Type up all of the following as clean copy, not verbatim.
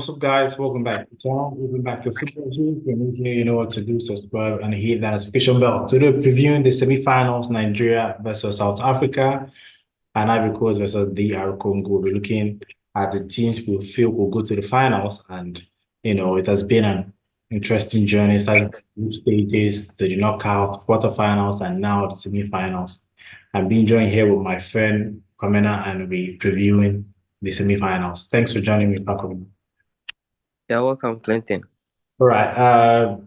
What's up, guys? Welcome back to channel. Welcome back to Football News. And here you know what to do. Subscribe and hit that notification bell. Today, previewing the semi-finals: Nigeria versus South Africa and Ivory Coast versus DR Congo. We're looking at the teams we feel will go to the finals, and it has been an interesting journey. Starting from group stages to the knockout, quarterfinals, and now the semi-finals. I'm being joined here with my friend Kamena, and we're previewing the semi-finals. Thanks for joining me, Paco. You're welcome, Clinton. All right.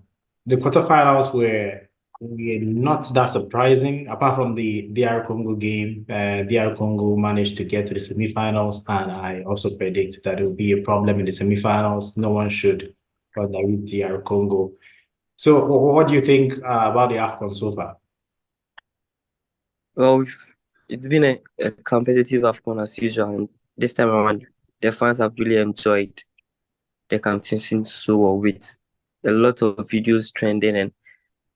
The quarterfinals were not that surprising, apart from the DR Congo game. DR Congo managed to get to the semifinals, and I also predict that it will be a problem in the semifinals. No one should underrate DR Congo. So, what do you think about the Afcon so far? Well, it's been a competitive Afcon as usual, and this time around, the fans have really enjoyed the competition so well, with a lot of videos trending, and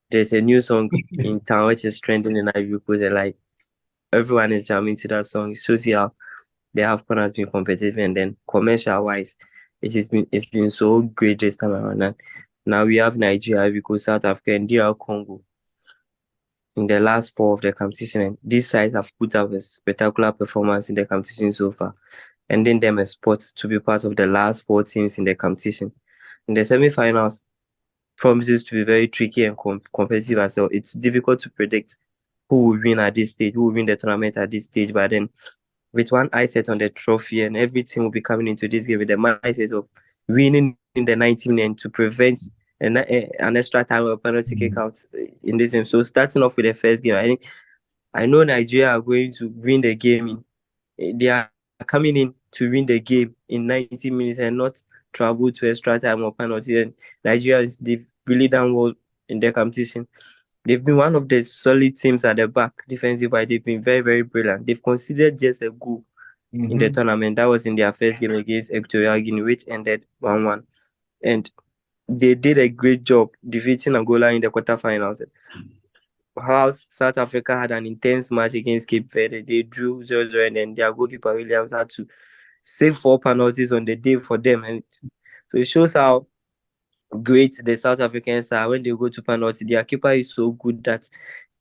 there's a new song in town which is trending in Ivory Coast, and like everyone is jamming to that song. It shows you how the Afcon has been competitive, and then commercial wise, it's been so great this time around. And now we have Nigeria, Ivory Coast, South Africa, and DR Congo in the last four of the competition, and these sides have put up a spectacular performance in the competition so far, ending them a spot to be part of the last four teams in the competition. In the semi-finals, promises to be very tricky and competitive as well. It's difficult to predict who will win at this stage, who will win the tournament at this stage, but then with one eye set on the trophy, and every team will be coming into this game with the mindset of winning in the 90 minutes to prevent an extra time or penalty kick out in this game. So starting off with the first game, I know Nigeria are going to win the game. They are coming in to win the game in 90 minutes and not travel to extra time or penalty. And Nigerians, they've really done well in their competition. They've been one of the solid teams at the back, defensive wise. They've been very, very brilliant. They've conceded just a goal in the tournament. That was in their first game against Equatorial Guinea, which ended 1-1. And they did a great job defeating Angola in the quarterfinals. Whilst South Africa had an intense match against Cape Verde, they drew 0-0, and then their goalkeeper Williams had to save 4 penalties on the day for them. And so it shows how great the South Africans are when they go to penalty. Their keeper is so good that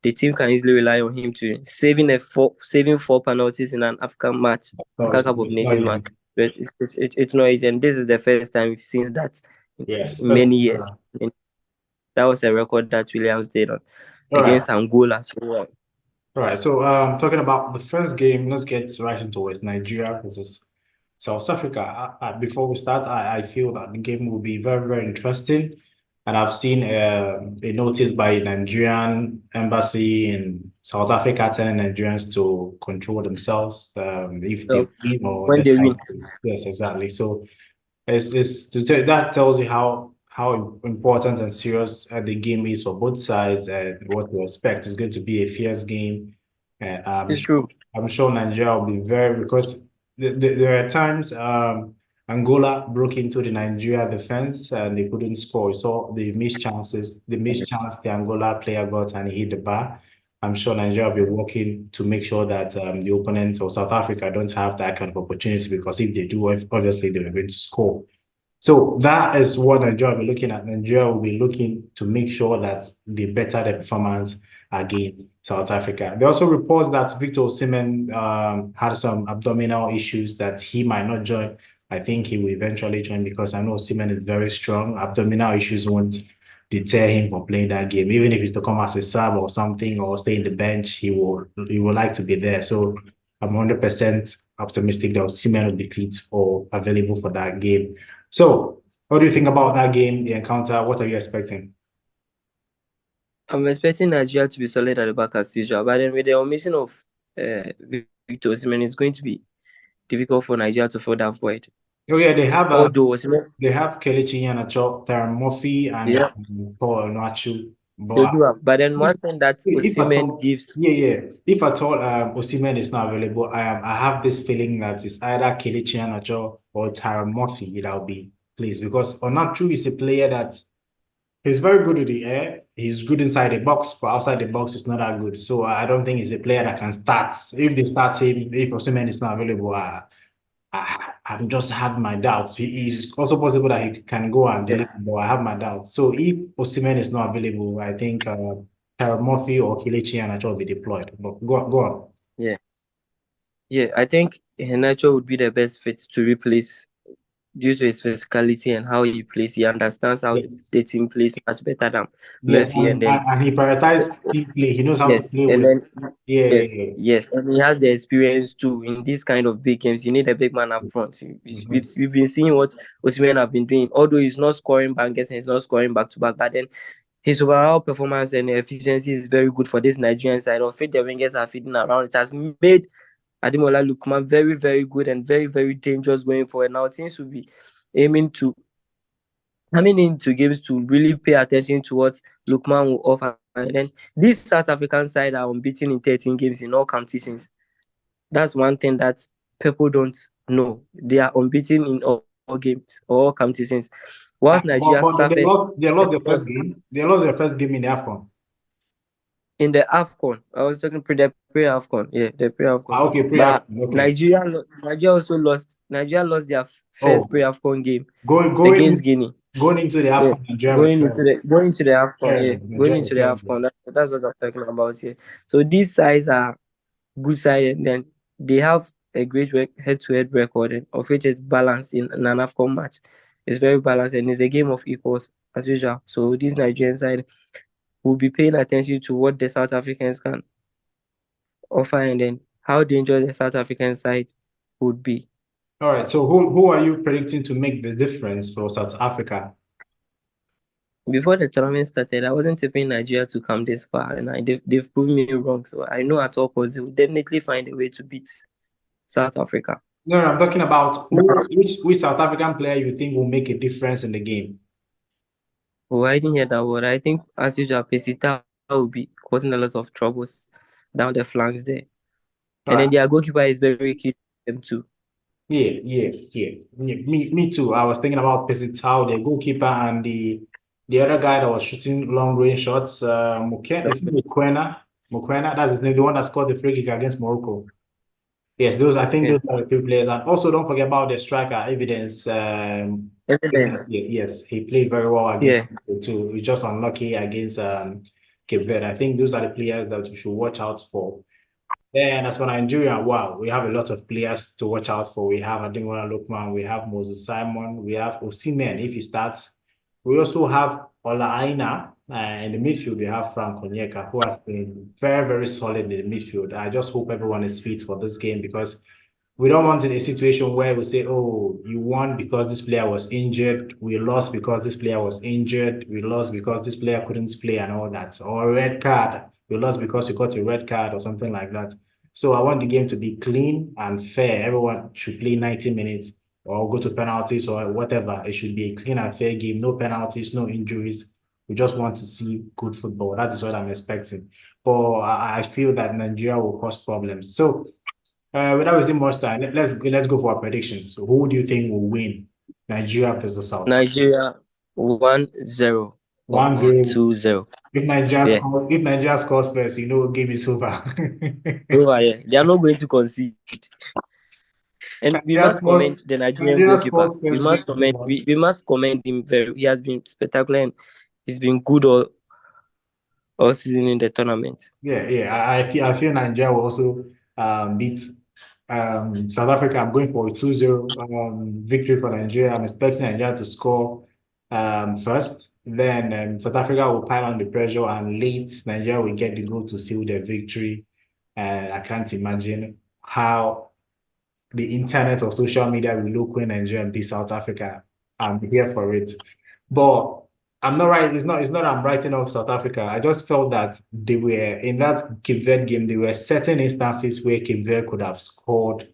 the team can easily rely on him to saving 4 penalties in an African match, African Cup of Nations match. But it's not easy, and this is the first time we've seen that in many years. And that was a record that Williams did against Angola. So, all right. So, talking about the first game, let's get right into it. Nigeria versus South Africa. Before we start, I feel that the game will be very, very interesting. And I've seen a notice by Nigerian embassy in South Africa telling Nigerians to control themselves if they win or when they win. Yes, exactly. So that tells you how important and serious the game is for both sides and what to expect. It's going to be a fierce game. It's true. I'm sure Nigeria will be because there are times Angola broke into the Nigeria defense and they couldn't score. So they missed chances. The missed chance the Angola player got and he hit the bar. I'm sure Nigeria will be working to make sure that the opponents or South Africa don't have that kind of opportunity, because if they do, obviously they're going to score. So that is what Nigeria will be looking at. Nigeria will be looking to make sure that they better their performance against South Africa. There also reports that Victor Osimhen had some abdominal issues that he might not join. I think he will eventually join because I know Osimhen is very strong. Abdominal issues won't deter him from playing that game. Even if he's to come as a sub or something or stay in the bench, he will like to be there. So I'm 100% optimistic that Osimhen will be fit or available for that game. So, what do you think about that game, the encounter? What are you expecting? I'm expecting Nigeria to be solid at the back as usual, but then with the omission of Victor Osimhen, it's going to be difficult for Nigeria to fill that void. Oh yeah, they have Kelechi Iheanacho, Tyron Murphy, and Paul Onuachu. They do have, but then one thing that Osimhen gives. If at all Osimhen is not available, I have this feeling that it's either Kelechi Iheanacho or Tyron Murphy that will be placed, because Onuachu is a player that he's very good in the air. He's good inside the box, but outside the box, it's not that good. So I don't think he's a player that can start. If they start him, if Osimhen is not available, I'm just have my doubts. It's also possible that he can go and Yeah, deliver, but I have my doubts. So if Osimhen is not available, I think Tyrone Murphy or Kelechi Iheanacho will be deployed. But go on. yeah, yeah. I think Iheanacho would be the best fit to replace due to his physicality and how he plays. He understands how Yes. the team plays much better than Yes, Murphy, and then and he prioritized team play. He knows how to yes, play and with. then Yeah, yes, yeah, yes, and he has the experience too in these kind of big games. You need a big man up front. yeah. We've been seeing what Osimhen have been doing. Although he's not scoring bangers and he's not scoring back to back, but then his overall performance and efficiency is very good for this Nigerian side. Of it, the wingers are feeding around. It has made Ademola Lookman very, very good and very, very dangerous going forward. Now it seems to be aiming to coming into games to really pay attention to what Lookman will offer. And then this South African side are unbeaten in 13 games in all competitions. That's one thing that people don't know. They are unbeaten in all games, all competitions. Whilst Nigeria But they suffered lost their first loss game. They lost their first game in the Afcon. in the Afcon. I was talking the pre-Afcon. Yeah, the pre-Afcon. Okay, But pre-Afcon. Okay. Nigeria also lost. Nigeria lost their first Oh, pre-Afcon game going against going Guinea. going into the Yeah, Afcon, Nigeria was terrible. going into the Afcon, yeah, going Nigeria was into the terrible. Afcon. That's what I'm talking about here. So these sides are good side, and then they have a great head-to-head record, of which is balanced in an Afcon match. It's very balanced, and it's a game of equals as usual. So this Nigerian side will be paying attention to what the South Africans can offer, and then how dangerous the South African side would be. All right. So who are you predicting to make the difference for South Africa? Before the tournament started, I wasn't tipping Nigeria to come this far, and they've proven me wrong. So I know at all costs they will definitely find a way to beat South Africa. No, I'm talking about which South African player you think will make a difference in the game. Oh, I didn't hear that word. I think as usual, Pesita will be causing a lot of troubles down the flanks there, All and then right. their goalkeeper is very key to them too. Yeah. Me too. I was thinking about Pesitao, the goalkeeper, and the other guy that was shooting long range shots. Is it Mukwena? Mukwena, that's his name, the one that scored the free kick against Morocco. Yes, I think Yeah, those are the two players. And also, don't forget about the striker, Evidence. evidence. Yes, he played very well against Yeah, Morocco too. He's just unlucky against Cape Verde. I think those are the players that we should watch out for. Then as for Nigeria, wow, we have a lot of players to watch out for. We have Ademola Lookman, we have Moses Simon, we have Osimhen if he starts. We also have Ola Aina in the midfield. We have Frank Onyeka, who has been very, very solid in the midfield. I just hope everyone is fit for this game because we don't want a situation where we say, oh, you won because this player was injured. We lost because this player was injured. We lost because this player couldn't play and all that. Or a red card. We lost because we got a red card or something like that. So I want the game to be clean and fair. Everyone should play 90 minutes or go to penalties or whatever. It should be a clean and fair game. No penalties, no injuries. We just want to see good football. That is what I'm expecting. But I feel that Nigeria will cause problems. So without wasting much time, let's go for our predictions. So who do you think will win? Nigeria versus South Africa. Nigeria 1-0 One or zero. 2-0. If Yeah, Nigeria scores first, game is over. they are not going to concede. And we Nigeria must scores, commend the Nigerian Nigeria goalkeeper. scores first, game is over. We must commend him very. He has been spectacular and he's been good all season in the tournament. Yeah. I feel Nigeria will also beat South Africa. I'm going for a 2-0 victory for Nigeria. I'm expecting Nigeria to score first. Then South Africa will pile on the pressure and late Nigeria will get the goal to seal their victory. And I can't imagine how the internet or social media will look when Nigeria beat South Africa. I'm here for it. But I'm not right. It's not I'm writing off South Africa. I just felt that they were in that Cape Verde game, there were certain instances where Cape Verde could have scored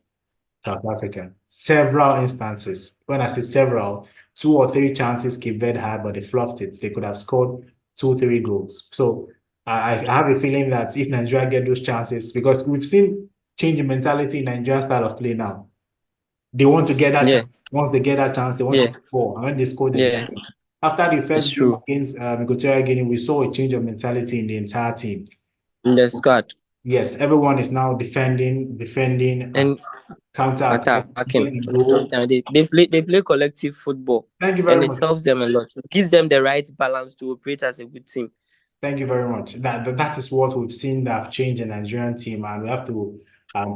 South Africa. Several instances. When I say several, 2 or 3 chances Cape Verde had, but they fluffed it. They could have scored 2, 3 goals. So I have a feeling that if Nigeria get those chances, because we've seen change in mentality in Nigerian style of play now. They want to get that Yeah, chance. Once they get that chance, they want yeah, to score. And when they score, they yeah. finish. After the It's first game true. against Equatorial Guinea, we saw a change of mentality in the entire team. In the squad. Yes, everyone is now defending, and counter-attack, attacking. getting goal. Sometimes they play collective football, Thank you very and it much. helps them a lot. It gives them the right balance to operate as a good team. Thank you very much. That is what we've seen that have changed the Nigerian team, and we have to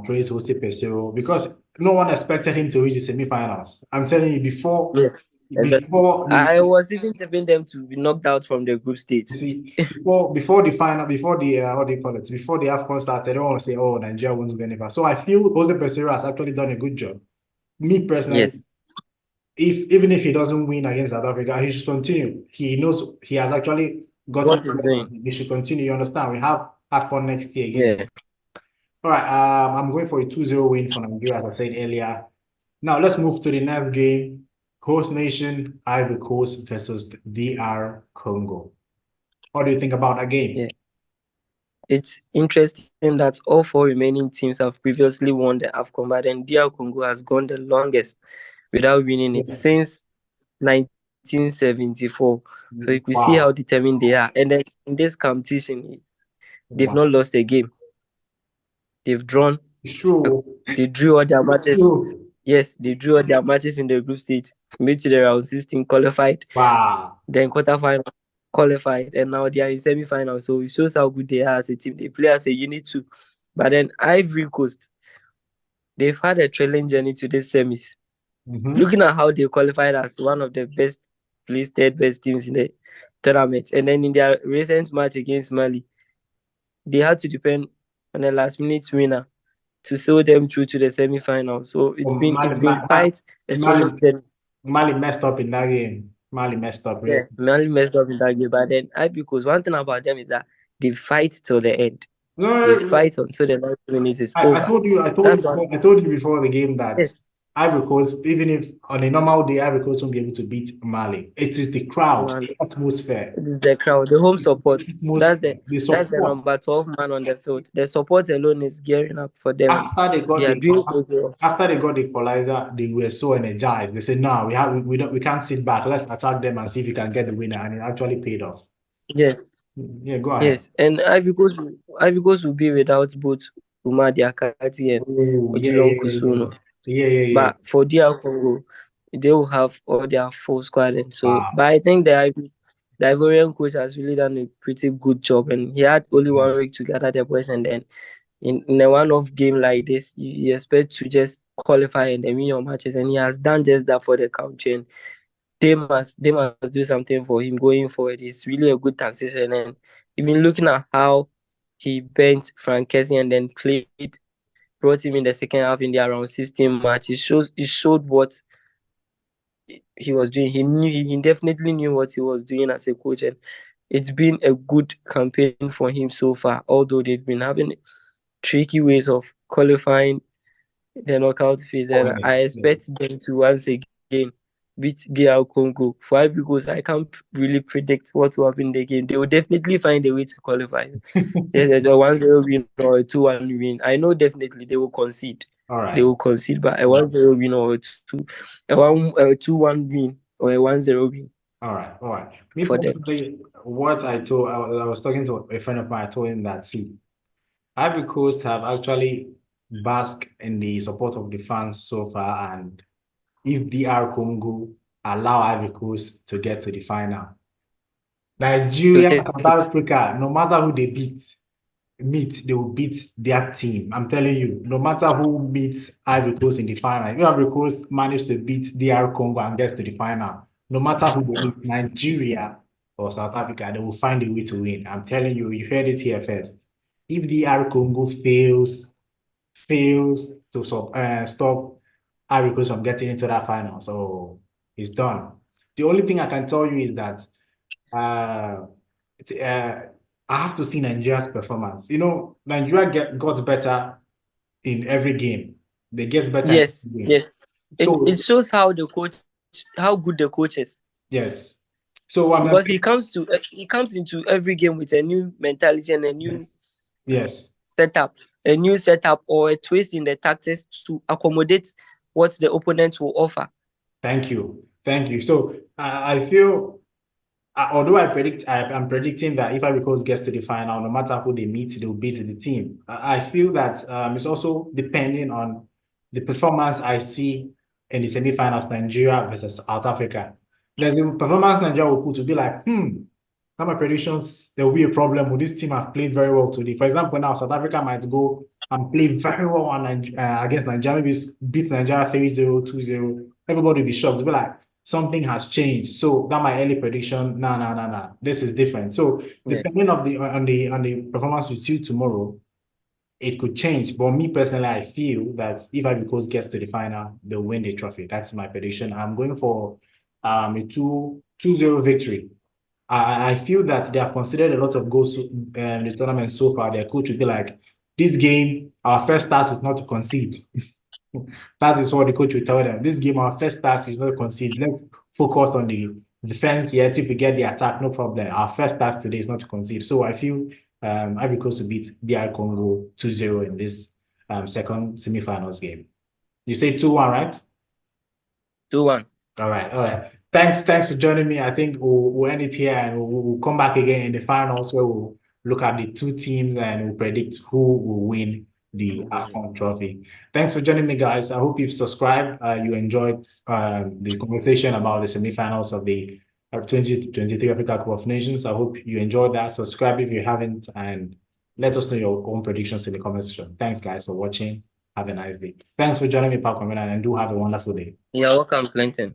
praise Jose Peseiro because no one expected him to reach the semi-finals. I'm telling you, Yes, exactly. before the I was even tipping them to be knocked out from the group stage. see before the final, before the what do you call it, before the Afcon started, everyone was say, "Oh, Nigeria won't go anywhere." So I feel Jose Peseiro has actually done a good job. Me personally, Yes, if even if he doesn't win against South Africa, he should continue. He knows he has actually gotten what is players doing? on. He should continue. You understand? We have Afcon next year against. Yeah, All right. I'm going for a 2-0 win for Nigeria, as I said earlier. Now let's move to the next game. Host nation Ivory Coast versus DR Congo. What do you think about that game? yeah. It's interesting that all four remaining teams have previously won the Afcon, but then DR Congo has gone the longest without winning it Yes. since 1974. So you could see how Wow. determined they are. And then in this competition, they've Wow. not lost a game. They've drawn. It's true. They drew all their It's matches. true. Yes, they drew all their matches in the group stage. Made to the round 16, qualified. Wow. Then quarterfinal, qualified, and now they are in semi-final. So it shows how good they are as a team. They play as a unit too. But then Ivory Coast, they've had a thrilling journey to this semis. Mm-hmm. Looking at how they qualified as one of the best placed third best teams in the tournament, and then in their recent match against Mali, they had to depend on a last-minute winner to sail them through to the semi-final. So it's been Mali, it's been quite a Mali, thrilling journey. Mali messed up in that game. Mali messed up, really. Yeah, Mali messed up in that game, but then because one thing about them is that they fight till the end. They No, fight until the last minute is over. That's one. I told you before the game that Yes, Ivory Coast, even if on a normal day, Ivory Coast won't be able to beat Mali. It is the crowd, man. the atmosphere, It is the crowd, the home support. That's the the that's the support. number 12 man on the field. The support alone is gearing up for them, and After they got they are the doing so well. after they got the equalizer, they were so energized. They said, "No, we can't sit back. Let's attack them and see if we can get the winner." And it actually paid off. Yes, Yeah, go ahead. yes. And Ivory Coast will be without both Umar Diakati and Oh, yeah, Odilon yeah, yeah, Kusuno. yeah, yeah, yeah, yeah. But for DR Congo, they will have all their full squad. And so, Wow. but I think the Ivorian coach has really done a pretty good job. And he had only 1 week to gather the boys. And then in a one-off game like this, you expect to just qualify and then win your matches. And he has done just that for the country. And they must do something for him going forward. It's really a good taxation. And even looking at how he bent Frank Kessie and then brought him in the second half in the around 16 match. It showed what he was doing. He definitely knew what he was doing as a coach, and it's been a good campaign for him so far. Although they've been having tricky ways of qualifying the knockout phase, Oh, and I yes, yes. expect them to once again beat DR Congo. Why? Because I can't really predict what will happen in the game. They will definitely find a way to qualify. There's a 1-0 win or a 2-1 win. I know definitely they will concede. All They right. will concede by a 1-0 win or a 2-1 win or a 1-0 win All right. All right. Me for them. personally, what I was talking to a friend of mine. I told him that, see, Ivory Coast have actually basked in the support of the fans so far, and if DR Congo allow Ivory Coast to get to the final, To Nigeria, take South it. Africa, no matter who they they will beat their team. I'm telling you, no matter who meets Ivory Coast in the final, if Ivory Coast manage to beat DR Congo and gets to the final, no matter who they meet, Nigeria or South Africa, they will find a way to win. I'm telling you, you heard it here first. If DR Congo fails to stop Ivory Coast from getting into that final, so it's done. The only thing I can tell you is that uh, I have to see Nigeria's performance. You know, Nigeria got better in every game. They get better in Yes, every game. yes. It So shows how good the coach is. yes. So I'm Because he comes into every game with a new mentality and a new yes, yes. setup or a twist in the tactics to accommodate what the opponent will offer. Thank you, thank you. So I feel although I'm predicting that if Ivory Coast gets to the final, no matter who they meet, they'll beat the team. I feel that it's also depending on the performance I see in the semi-finals, Nigeria versus South Africa. There's a performance Nigeria will put to be like, now my predictions, there will be a problem. Will this team have played very well today? For example, now South Africa might go and play very well against Nigeria, maybe beat Nigeria 3-0, 2-0. Everybody will be shocked. They'll be like, something has changed. So that my early prediction, nah. This is different. So depending on the performance we see tomorrow, it could change. But me personally, I feel that if Ivory Coast gets to the final, they'll win the trophy. That's my prediction. I'm going for a 2-0 victory. I feel that they have considered a lot of goals in the tournament so far. Their coach would be like, this game, our first task is not to concede. That is what the coach will tell them. This game, our first task is not to concede. Let's focus on the defense. Yet, if we get the attack, no problem. Our first task today is not to concede. So I feel Ivory Coast to beat DR Congo 2-0 in this second semi-finals game. You say 2-1, right? 2-1. All right. Thanks for joining me. I think we'll end it here and we'll come back again in the finals where we'll look at the two teams and we'll predict who will win the Afcon trophy. Thanks for joining me, guys. I hope you've subscribed. You enjoyed the conversation about the semifinals of the 2023 Africa Cup of Nations. I hope you enjoyed that. Subscribe if you haven't and let us know your own predictions in the comment section. Thanks, guys, for watching. Have a nice day. Thanks for joining me, Park and do have a wonderful day. You're welcome, Clinton.